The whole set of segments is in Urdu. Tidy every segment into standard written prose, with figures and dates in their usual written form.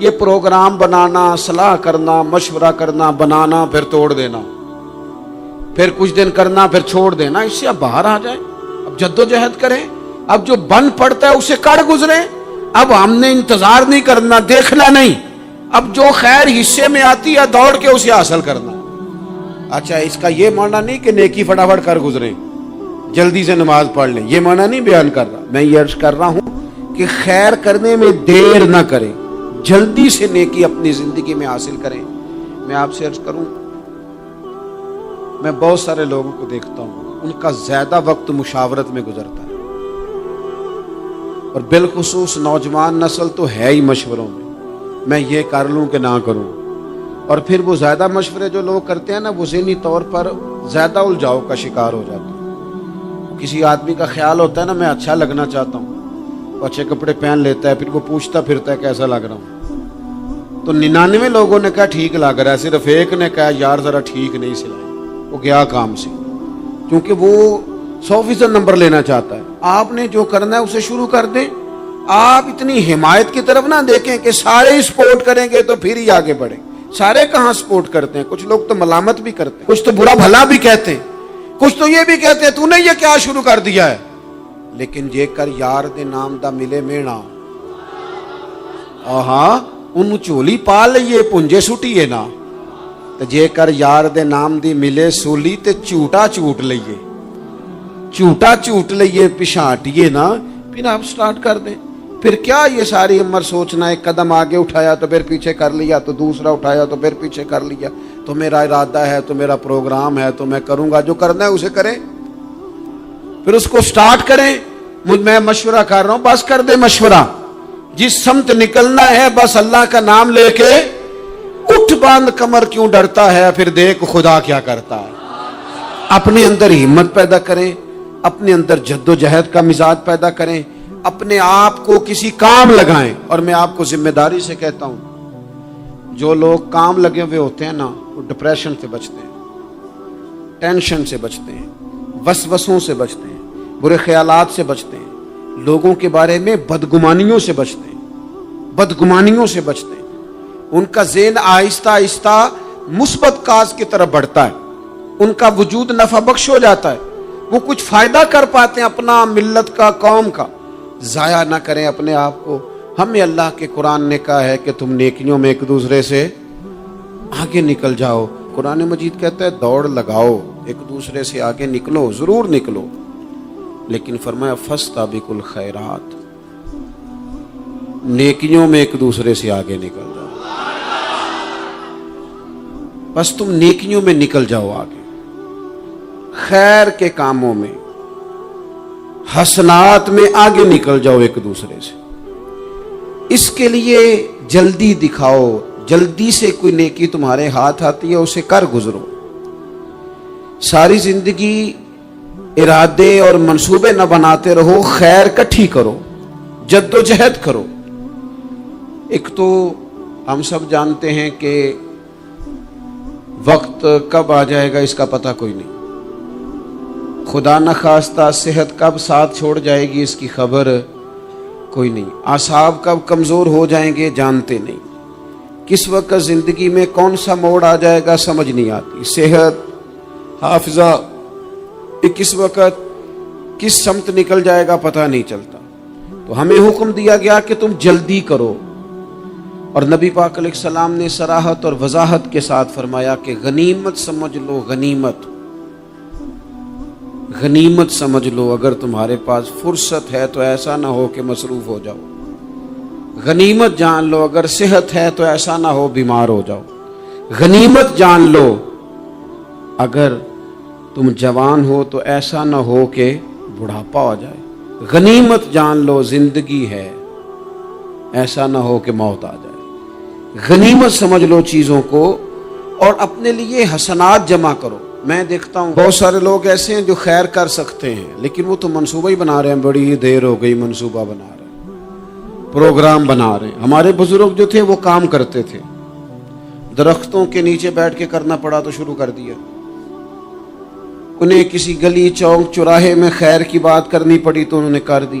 یہ پروگرام بنانا، صلاح کرنا، مشورہ کرنا، بنانا پھر توڑ دینا، پھر کچھ دن کرنا پھر چھوڑ دینا، اس سے اب باہر آ جائیں، اب جدوجہد کریں، اب جو بن پڑتا ہے اسے کر گزریں۔ اب ہم نے انتظار نہیں کرنا، دیکھنا نہیں، اب جو خیر حصے میں آتی ہے دوڑ کے اسے حاصل کرنا۔ اچھا، اس کا یہ معنی نہیں کہ نیکی فٹافٹ کر گزریں، جلدی سے نماز پڑھ لیں، یہ معنی نہیں بیان کر رہا۔ میں یہ عرض کر رہا ہوں کہ خیر کرنے میں دیر نہ کریں، جلدی سے نیکی اپنی زندگی میں حاصل کریں۔ میں آپ سے عرض کروں، میں بہت سارے لوگوں کو دیکھتا ہوں، ان کا زیادہ وقت مشاورت میں گزرتا ہے، اور بالخصوص نوجوان نسل تو ہے ہی مشوروں میں یہ کر لوں کہ نہ کروں، اور پھر وہ زیادہ مشورے جو لوگ کرتے ہیں نا، وہ ذہنی طور پر زیادہ الجھاؤ کا شکار ہو جاتے ہیں۔ کسی آدمی کا خیال ہوتا ہے نا، میں اچھا لگنا چاہتا ہوں، وہ اچھے کپڑے پہن لیتا ہے، پھر وہ پوچھتا پھرتا ہے کیسا لگ رہا ہوں، تو 99 لوگوں نے کہا ٹھیک لگ رہا ہے، صرف ایک نے کہا یار ذرا ٹھیک نہیں سلائی، وہ گیا کام سے، کیونکہ وہ 100% نمبر لینا چاہتا ہے۔ آپ نے جو کرنا ہے اسے شروع کر دیں، آپ اتنی حمایت کی طرف نہ دیکھیں کہ سارے سپورٹ کریں گے تو پھر ہی آگے بڑھیں۔ سارے کہاں سپورٹ کرتے ہیں، کچھ لوگ تو ملامت بھی کرتے ہیں، کچھ تو برا بھلا بھی کہتے ہیں، کچھ تو یہ بھی کہتے ہیں تو نے یہ کیا شروع کر دیا ہے۔ لیکن جے کر یار دے نام دا ملے مینا، ہاں انہوں چولی پا لئیے پنجے سٹیے نا، جے کر یار دے نام دی ملے سولی تے چوٹا چوٹ لئیے، چوٹا چوٹ لئیے پشانٹیے نا، پھر آپ سٹارٹ کر دیں۔ پھر کیا یہ ساری عمر سوچنا، ایک قدم آگے اٹھایا تو پھر پیچھے کر لیا، تو دوسرا اٹھایا تو پھر پیچھے کر لیا، تو میرا ارادہ ہے، تو میرا پروگرام ہے، تو میں کروں گا، جو کرنا ہے اسے کریں، پھر اس کو سٹارٹ کریں۔ میں مشورہ کر رہا ہوں، بس کر دے مشورہ، جس سمت نکلنا ہے بس اللہ کا نام لے کے اٹھ باندھ کمر، کیوں ڈرتا ہے، پھر دیکھ خدا کیا کرتا ہے۔ اپنے اندر ہمت پیدا کریں، اپنے اندر جد و جہد کا مزاج پیدا کریں، اپنے آپ کو کسی کام لگائیں۔ اور میں آپ کو ذمہ داری سے کہتا ہوں، جو لوگ کام لگے ہوئے ہوتے ہیں نا، وہ ڈپریشن سے بچتے ہیں، ٹینشن سے بچتے ہیں، وسوسوں سے بچتے ہیں، برے خیالات سے بچتے ہیں، لوگوں کے بارے میں بدگمانیوں سے بچتے ہیں، بدگمانیوں سے بچتے ہیں۔ ان کا ذہن آہستہ آہستہ مثبت کاز کی طرف بڑھتا ہے، ان کا وجود نفع بخش ہو جاتا ہے، وہ کچھ فائدہ کر پاتے ہیں اپنا، ملت کا، قوم کا۔ ضائع نہ کریں اپنے آپ کو۔ ہمیں اللہ کے قرآن نے کہا ہے کہ تم نیکیوں میں ایک دوسرے سے آگے نکل جاؤ۔ قرآن مجید کہتا ہے دوڑ لگاؤ، ایک دوسرے سے آگے نکلو، ضرور نکلو، لیکن فرمایا فاستبقوا الخیرات، نیکیوں میں ایک دوسرے سے آگے نکل جاؤ۔ بس تم نیکیوں میں نکل جاؤ آگے، خیر کے کاموں میں، حسنات میں آگے نکل جاؤ ایک دوسرے سے۔ اس کے لیے جلدی دکھاؤ، جلدی سے کوئی نیکی تمہارے ہاتھ آتی ہے اسے کر گزرو۔ ساری زندگی ارادے اور منصوبے نہ بناتے رہو، خیر کٹھی کرو، جد و جہد کرو۔ ایک تو ہم سب جانتے ہیں کہ وقت کب آ جائے گا اس کا پتہ کوئی نہیں، خدا نخواستہ صحت کب ساتھ چھوڑ جائے گی اس کی خبر کوئی نہیں، اعصاب کب کمزور ہو جائیں گے جانتے نہیں، کس وقت زندگی میں کون سا موڑ آ جائے گا سمجھ نہیں آتی، صحت، حافظہ کس وقت کس سمت نکل جائے گا پتہ نہیں چلتا۔ تو ہمیں حکم دیا گیا کہ تم جلدی کرو، اور نبی پاک علیہ السلام نے صراحت اور وضاحت کے ساتھ فرمایا کہ غنیمت سمجھ لو، غنیمت غنیمت سمجھ لو، اگر تمہارے پاس فرصت ہے تو ایسا نہ ہو کہ مصروف ہو جاؤ، غنیمت جان لو، اگر صحت ہے تو ایسا نہ ہو بیمار ہو جاؤ، غنیمت جان لو، اگر تم جوان ہو تو ایسا نہ ہو کہ بڑھاپا ہو جائے، غنیمت جان لو زندگی ہے، ایسا نہ ہو کہ موت آ جائے، غنیمت سمجھ لو چیزوں کو، اور اپنے لیے حسنات جمع کرو۔ میں دیکھتا ہوں بہت سارے لوگ ایسے ہیں جو خیر کر سکتے ہیں لیکن وہ تو منصوبہ ہی بنا رہے ہیں، بڑی دیر ہو گئی منصوبہ بنا رہے ہیں، پروگرام بنا رہے ہیں۔ ہمارے بزرگ جو تھے وہ کام کرتے تھے، درختوں کے نیچے بیٹھ کے کرنا پڑا تو شروع کر دیا، انہیں کسی گلی چوک چوراہے میں خیر کی بات کرنی پڑی تو انہوں نے کر دی،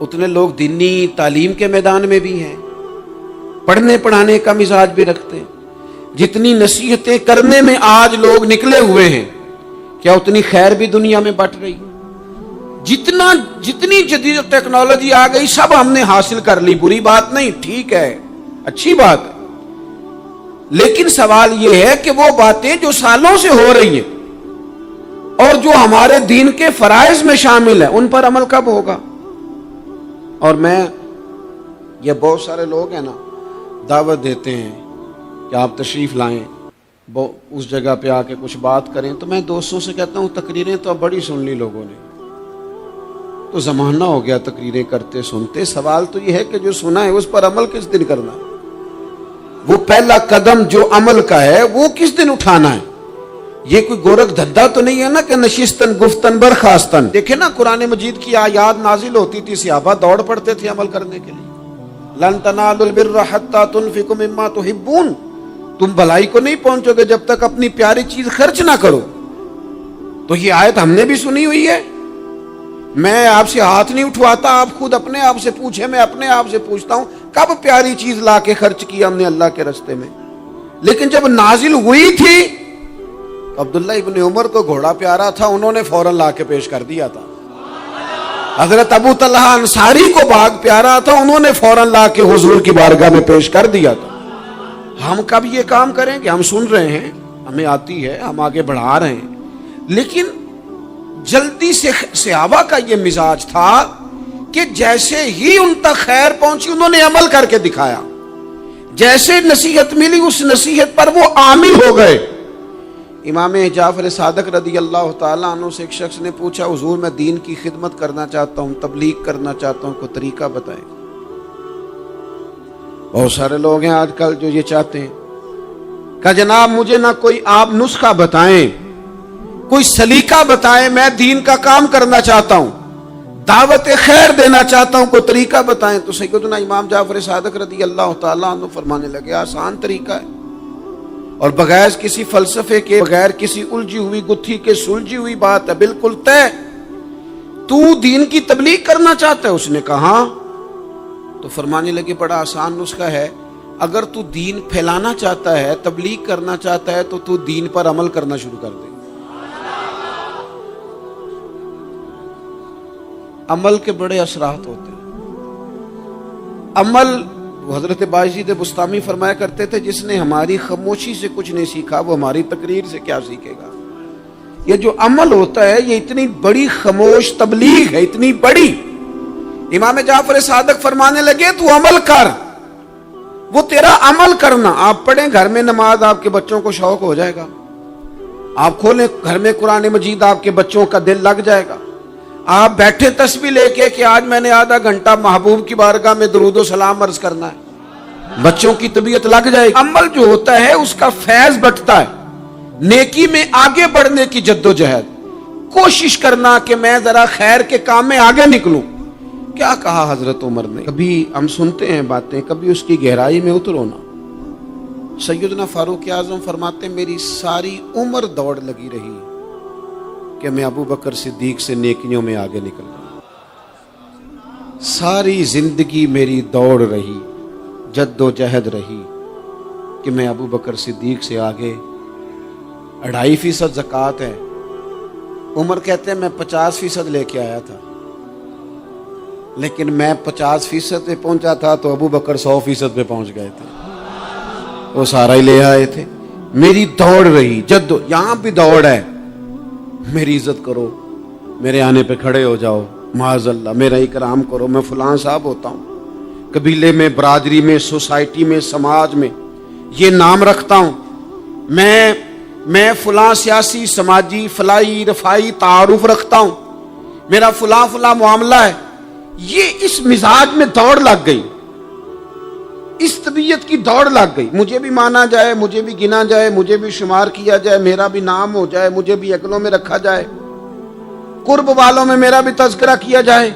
اتنے لوگ دینی تعلیم کے میدان میں بھی ہیں، پڑھنے پڑھانے کا مزاج بھی رکھتے ہیں۔ جتنی نصیحتیں کرنے میں آج لوگ نکلے ہوئے ہیں، کیا اتنی خیر بھی دنیا میں بٹ رہی؟ جتنی جدید ٹیکنالوجی آ گئی سب ہم نے حاصل کر لی، بری بات نہیں، ٹھیک ہے، اچھی بات ہے، لیکن سوال یہ ہے کہ وہ باتیں جو سالوں سے ہو رہی ہیں اور جو ہمارے دین کے فرائض میں شامل ہیں ان پر عمل کب ہوگا؟ اور یہ بہت سارے لوگ ہیں نا، دعوت دیتے ہیں کہ آپ تشریف لائیں، اس جگہ پہ آ کے کچھ بات کریں، تو میں دوستوں سے کہتا ہوں تقریریں تو اب بڑی سن لی لوگوں نے، تو زمانہ ہو گیا تقریریں کرتے سنتے، سوال تو یہ ہے کہ جو سنا ہے اس پر عمل کس دن کرنا ہے؟ وہ پہلا قدم جو عمل کا ہے وہ کس دن اٹھانا ہے؟ یہ کوئی گورکھ دھندا تو نہیں ہے نا کہ نشستن گفتن برخاستن۔ دیکھیں نا قرآن مجید کی آیات نازل ہوتی تھی، صحابہ دوڑ پڑتے تھے عمل کرنے کے لیے۔ لن تنالوا البر حتى تنفقوا مما تحبون، تم بھلائی کو نہیں پہنچو گے جب تک اپنی پیاری چیز خرچ نہ کرو۔ تو یہ آیت ہم نے بھی سنی ہوئی ہے، میں آپ سے ہاتھ نہیں اٹھواتا، آپ خود اپنے آپ سے پوچھیں، میں اپنے آپ سے پوچھتا ہوں کب پیاری چیز لا کے خرچ کی ہم نے اللہ کے راستے میں؟ لیکن جب نازل ہوئی تھی عبداللہ ابن عمر کو گھوڑا پیارا تھا، انہوں نے فوراً لا کے پیش کر دیا تھا۔ حضرت ابو طلحہ انصاری کو باغ پیارا تھا، انہوں نے فوراً لا کے حضور کی بارگاہ میں پیش کر دیا تھا۔ ہم کب یہ کام کریں کہ ہم سن رہے ہیں، ہمیں آتی ہے، ہم آگے بڑھا رہے ہیں، لیکن جلدی سے صحابہ کا یہ مزاج تھا کہ جیسے ہی ان تک خیر پہنچی انہوں نے عمل کر کے دکھایا، جیسے نصیحت ملی اس نصیحت پر وہ عامل ہو گئے۔ امام جعفر صادق رضی اللہ تعالیٰ عنہ سے ایک شخص نے پوچھا، حضور میں دین کی خدمت کرنا چاہتا ہوں، تبلیغ کرنا چاہتا ہوں، کوئی طریقہ بتائیں۔ بہت سارے لوگ ہیں آج کل جو یہ چاہتے ہیں کہ جناب مجھے نہ کوئی آپ نسخہ بتائیں، کوئی سلیقہ بتائیں، میں دین کا کام کرنا چاہتا ہوں، دعوت خیر دینا چاہتا ہوں، کوئی طریقہ بتائیں۔ تو سیدنا امام جعفر صادق رضی اللہ تعالیٰ عنہ فرمانے لگے، آسان طریقہ ہے، اور بغیر کسی فلسفے کے، بغیر کسی الجھی ہوئی گتھی کے سلجھی ہوئی بات ہے، بالکل طے۔ تو دین کی تبلیغ کرنا چاہتا ہے؟ اس نے کہا، تو فرمانے لگے بڑا آسان نسخہ ہے، اگر تو دین پھیلانا چاہتا ہے، تبلیغ کرنا چاہتا ہے، تو دین پر عمل کرنا شروع کر دے۔ عمل کے بڑے اثرات ہوتے ہیں۔ عمل، حضرت باجید بستامی فرمایا کرتے تھے، جس نے ہماری خاموشی سے کچھ نہیں سیکھا وہ ہماری تقریر سے کیا سیکھے گا۔ یہ جو عمل ہوتا ہے یہ اتنی بڑی خاموش تبلیغ ہے، اتنی بڑی۔ امام جعفر صادق فرمانے لگے تو عمل کر، وہ تیرا عمل کرنا۔ آپ پڑھیں گھر میں نماز، آپ کے بچوں کو شوق ہو جائے گا، آپ کھولیں گھر میں قرآن مجید، آپ کے بچوں کا دل لگ جائے گا۔ آپ بیٹھے تسبیح لے کے کہ آج میں نے آدھا گھنٹہ محبوب کی بارگاہ میں درود و سلام عرض کرنا ہے، بچوں کی طبیعت لگ جائے گی۔ عمل جو ہوتا ہے اس کا فیض بٹتا ہے، نیکی میں آگے بڑھنے کی جدوجہد، کوشش کرنا کہ میں ذرا خیر کے کام میں آگے نکلوں۔ کیا کہا حضرت عمر نے؟ کبھی ہم سنتے ہیں باتیں، کبھی اس کی گہرائی میں اترو نا۔ سیدنا فاروق اعظم فرماتے ہیں میری ساری عمر دوڑ لگی رہی کہ میں ابو بکر صدیق سے نیکیوں میں آگے نکل رہا، ساری زندگی میری دوڑ رہی، جد و جہد رہی کہ میں ابو بکر صدیق سے آگے۔ 2.5% زکوٰۃ ہے، عمر کہتے ہیں میں 50% لے کے آیا تھا، لیکن میں 50% پہ پہنچا تھا تو ابو بکر 100% پہ پہنچ گئے تھے، وہ سارا ہی لے آئے تھے۔ میری دوڑ رہی، یہاں بھی دوڑ ہے، میری عزت کرو، میرے آنے پہ کھڑے ہو جاؤ، معاذ اللہ میرا اکرام کرو، میں فلاں صاحب ہوتا ہوں، قبیلے میں، برادری میں، سوسائٹی میں، سماج میں یہ نام رکھتا ہوں، میں فلاں سیاسی، سماجی، فلاحی، رفائی تعارف رکھتا ہوں، میرا فلاں معاملہ ہے۔ یہ اس مزاج میں دوڑ لگ گئی، اس طبیعت کی دوڑ لگ گئی، مجھے بھی مانا جائے، مجھے بھی گنا جائے، مجھے بھی شمار کیا جائے، میرا بھی نام ہو جائے، مجھے بھی اگلوں میں رکھا جائے، قرب والوں میں میرا بھی تذکرہ کیا جائے۔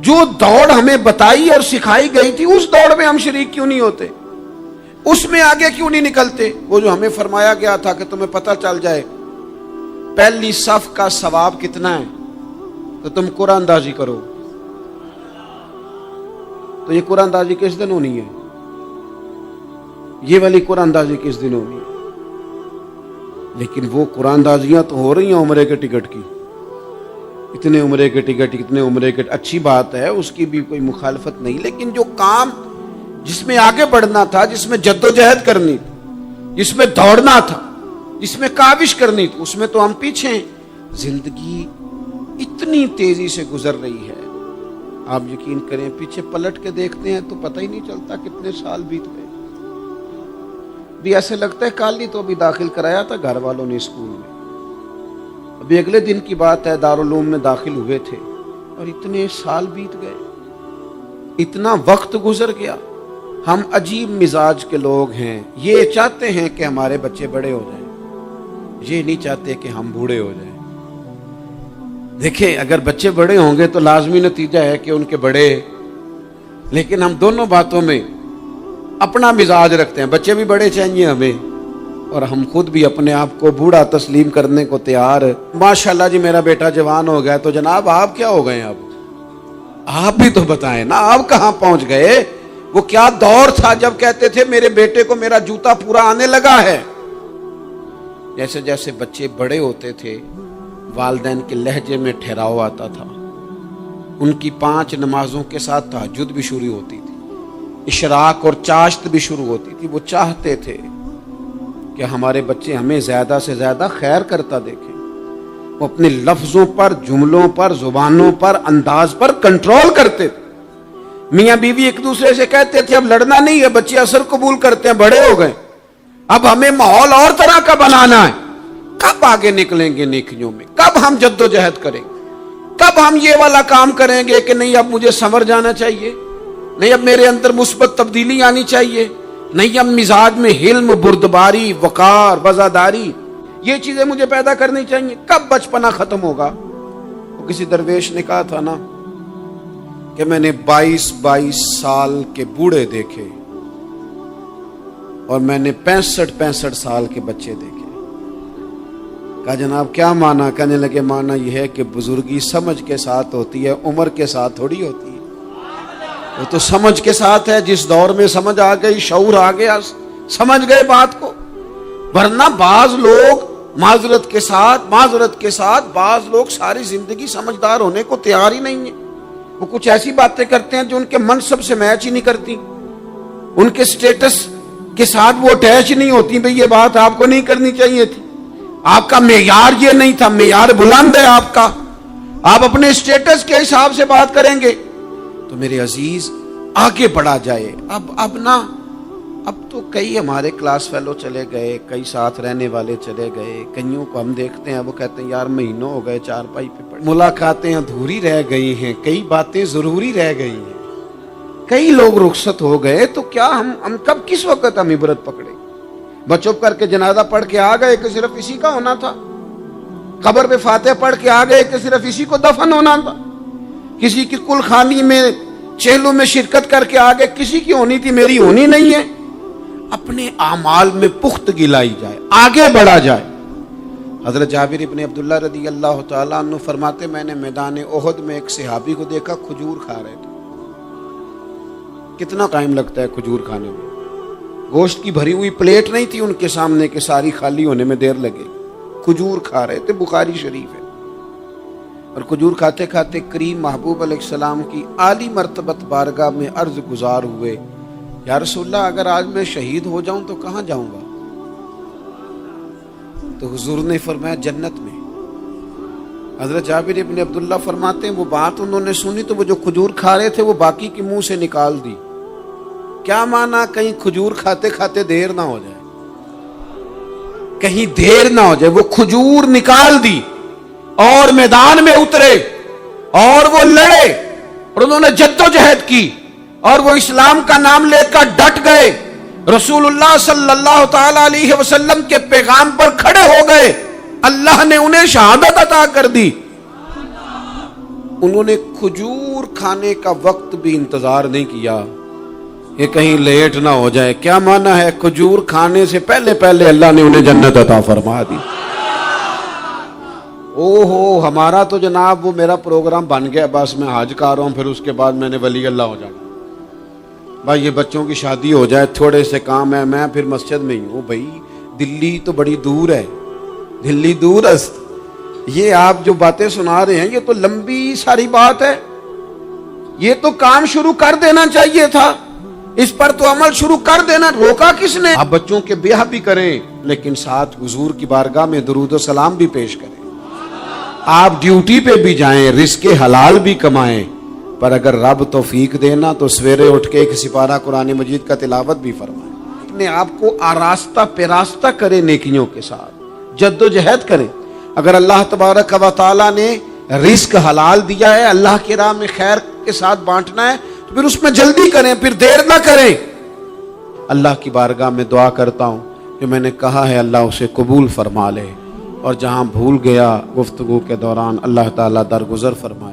جو دوڑ ہمیں بتائی اور سکھائی گئی تھی اس دوڑ میں ہم شریک کیوں نہیں ہوتے؟ اس میں آگے کیوں نہیں نکلتے؟ وہ جو ہمیں فرمایا گیا تھا کہ تمہیں پتہ چل جائے پہلی صف کا ثواب کتنا ہے تو تم قرآن اندازی کرو، تو یہ قرآن اندازی کس دن ہونی ہے؟ یہ والی قرآن اندازی کس دن ہونی ہے؟ لیکن وہ قرآن اندازیاں تو ہو رہی ہیں عمرے کے ٹکٹ کی، اتنے عمرے کے ٹکٹ، اتنے عمرے کے، اچھی بات ہے، اس کی بھی کوئی مخالفت نہیں، لیکن جو کام جس میں آگے بڑھنا تھا، جس میں جد و جہد کرنی تھی، جس میں دوڑنا تھا، جس میں کاوش کرنی تھی، اس میں تو ہم پیچھے ہیں۔ زندگی اتنی تیزی سے گزر رہی ہے، آپ یقین کریں پیچھے پلٹ کے دیکھتے ہیں تو پتہ ہی نہیں چلتا کتنے سال بیت گئے۔ بھی ایسے لگتا ہے کل ہی تو ابھی داخل کرایا تھا گھر والوں نے اسکول میں، ابھی اگلے دن کی بات ہے دارالعلوم میں داخل ہوئے تھے اور اتنے سال بیت گئے، اتنا وقت گزر گیا۔ ہم عجیب مزاج کے لوگ ہیں، یہ چاہتے ہیں کہ ہمارے بچے بڑے ہو جائیں، یہ نہیں چاہتے کہ ہم بوڑھے ہو جائیں۔ دیکھیں اگر بچے بڑے ہوں گے تو لازمی نتیجہ ہے کہ ان کے بڑے، لیکن ہم دونوں باتوں میں اپنا مزاج رکھتے ہیں، بچے بھی بڑے چاہیے ہمیں اور ہم خود بھی اپنے آپ کو بوڑھا تسلیم کرنے کو تیار۔ ماشاءاللہ جی میرا بیٹا جوان ہو گیا، تو جناب آپ کیا ہو گئے؟ اب آپ بھی تو بتائیں نا، آپ کہاں پہنچ گئے؟ وہ کیا دور تھا جب کہتے تھے میرے بیٹے کو میرا جوتا پورا آنے لگا ہے۔ جیسے جیسے بچے بڑے ہوتے تھے والدین کے لہجے میں ٹھہراؤ آتا تھا، ان کی 5 نمازوں کے ساتھ تہجد بھی شروع ہوتی تھی، اشراق اور چاشت بھی شروع ہوتی تھی۔ وہ چاہتے تھے کہ ہمارے بچے ہمیں زیادہ سے زیادہ خیر کرتا دیکھیں، وہ اپنے لفظوں پر، جملوں پر، زبانوں پر، انداز پر کنٹرول کرتے تھے۔ میاں بیوی ایک دوسرے سے کہتے تھے اب لڑنا نہیں ہے، بچے اثر قبول کرتے ہیں، بڑے ہو گئے، اب ہمیں ماحول اور طرح کا بنانا ہے۔ کب آگے نکلیں گے نیکیوں میں؟ کب ہم جد و جہد کریں گے؟ کب ہم یہ والا کام کریں گے کہ نہیں اب مجھے سنور جانا چاہیے، نہیں اب میرے اندر مثبت تبدیلی آنی چاہیے، نہیں اب مزاج میں حلم، بردباری، وقار، وفاداری، یہ چیزیں مجھے پیدا کرنی چاہیے؟ کب بچپنا ختم ہوگا؟ وہ کسی درویش نے کہا تھا نا کہ میں نے 22 سال کے بوڑھے دیکھے اور میں نے 65 سال کے بچے دیکھے۔ کہا جناب کیا معنی؟ کہنے لگے معنی یہ ہے کہ بزرگی سمجھ کے ساتھ ہوتی ہے، عمر کے ساتھ تھوڑی ہوتی ہے۔ وہ تو سمجھ کے ساتھ ہے، جس دور میں سمجھ آ گئی، شعور آ گیا، سمجھ گئے بات کو۔ ورنہ بعض لوگ معذرت کے ساتھ بعض لوگ ساری زندگی سمجھدار ہونے کو تیار ہی نہیں ہیں۔ وہ کچھ ایسی باتیں کرتے ہیں جو ان کے منصب سے میچ ہی نہیں کرتی، ان کے سٹیٹس کے ساتھ وہ اٹیچ نہیں ہوتی۔ بھئی یہ بات آپ کو نہیں کرنی چاہیے تھی، آپ کا معیار یہ نہیں تھا، معیار بلند ہے آپ کا، آپ اپنے سٹیٹس کے حساب سے بات کریں گے۔ تو میرے عزیز آگے بڑھا جائے۔ اب تو کئی ہمارے کلاس فیلو چلے گئے، کئی ساتھ رہنے والے چلے گئے، کئیوں کو ہم دیکھتے ہیں وہ کہتے ہیں یار مہینوں ہو گئے چارپائی پہ پڑے، ملاقاتیں ادھوری رہ گئی ہیں، کئی باتیں ضروری رہ گئی ہیں، کئی لوگ رخصت ہو گئے، تو کیا ہم کب کس وقت ہم عبرت پکڑے؟ بچوں کر کے جنازہ پڑھ کے آ گئے کہ صرف اسی کا ہونا تھا، قبر پہ فاتحہ پڑھ کے آ گئے کہ صرف اسی کو دفن ہونا تھا، کسی کی کل خانی میں چہلوں میں شرکت کر کے آ گئے، کسی کی ہونی تھی میری ہونی نہیں ہے۔ اپنے اعمال میں پختگی لائی جائے، آگے بڑھا جائے۔ حضرت جابر ابن عبداللہ رضی اللہ تعالیٰ عنہ فرماتے میں نے میدان احد میں ایک صحابی کو دیکھا کھجور کھا رہے تھے۔ کتنا ٹائم لگتا ہے کھجور کھانے میں؟ گوشت کی بھری ہوئی پلیٹ نہیں تھی ان کے سامنے کہ ساری خالی ہونے میں دیر لگے، کھجور کھا رہے تھے، بخاری شریف ہے۔ اور کھجور کھاتے کھاتے کریم محبوب علیہ السلام کی عالی مرتبت بارگاہ میں عرض گزار ہوئے، یا رسول اللہ اگر آج میں شہید ہو جاؤں تو کہاں جاؤں گا؟ تو حضور نے فرمایا جنت میں۔ حضرت جابر ابن عبداللہ فرماتے ہیں وہ بات انہوں نے سنی تو وہ جو کھجور کھا رہے تھے وہ باقی کے منہ سے نکال دی۔ کیا معنی؟ کہیں کھجور کھاتے کھاتے دیر نہ ہو جائے، کہیں دیر نہ ہو جائے۔ وہ کھجور نکال دی اور میدان میں اترے اور وہ لڑے اور انہوں نے جد و جہد کی اور وہ اسلام کا نام لے کر ڈٹ گئے، رسول اللہ صلی اللہ تعالی علیہ وسلم کے پیغام پر کھڑے ہو گئے، اللہ نے انہیں شہادت عطا کر دی۔ انہوں نے کھجور کھانے کا وقت بھی انتظار نہیں کیا کہ کہیں لیٹ نہ ہو جائے۔ کیا معنی ہے؟ کھجور کھانے سے پہلے پہلے اللہ نے انہیں جنت عطا فرما دی۔ ہمارا تو جناب وہ میرا پروگرام بن گیا، بس میں حج کر رہا ہوں، پھر اس کے بعد میں نے ولی اللہ ہو جانا۔ بھائی یہ بچوں کی شادی ہو جائے، تھوڑے سے کام ہے، میں پھر مسجد میں ہی ہوں۔ بھائی دلی تو بڑی دور ہے، دلی دور است، یہ آپ جو باتیں سنا رہے ہیں یہ تو لمبی ساری بات ہے، یہ تو کام شروع کر دینا چاہیے تھا، اس پر تو عمل شروع کر دینا، روکا کس نے؟ آپ بچوں کے بیاہ بھی کریں لیکن ساتھ حضور کی بارگاہ میں درود و سلام بھی پیش کریں، آپ ڈیوٹی پہ بھی جائیں، رزق حلال بھی کمائیں، پر اگر رب توفیق دینا تو سویرے اٹھ کے ایک سپارہ قرآن مجید کا تلاوت بھی فرمائیں، اپنے آپ کو آراستہ پیراستہ کریں، نیکیوں کے ساتھ جد و جہد کریں۔ اگر اللہ تبارک و تعالیٰ نے رزق حلال دیا ہے، اللہ کی راہ میں خیر کے ساتھ بانٹنا ہے، تو پھر اس میں جلدی کریں، پھر دیر نہ کریں۔ اللہ کی بارگاہ میں دعا کرتا ہوں کہ میں نے کہا ہے اللہ اسے قبول فرما لے، اور جہاں بھول گیا گفتگو کے دوران اللہ تعالیٰ درگزر فرمائے۔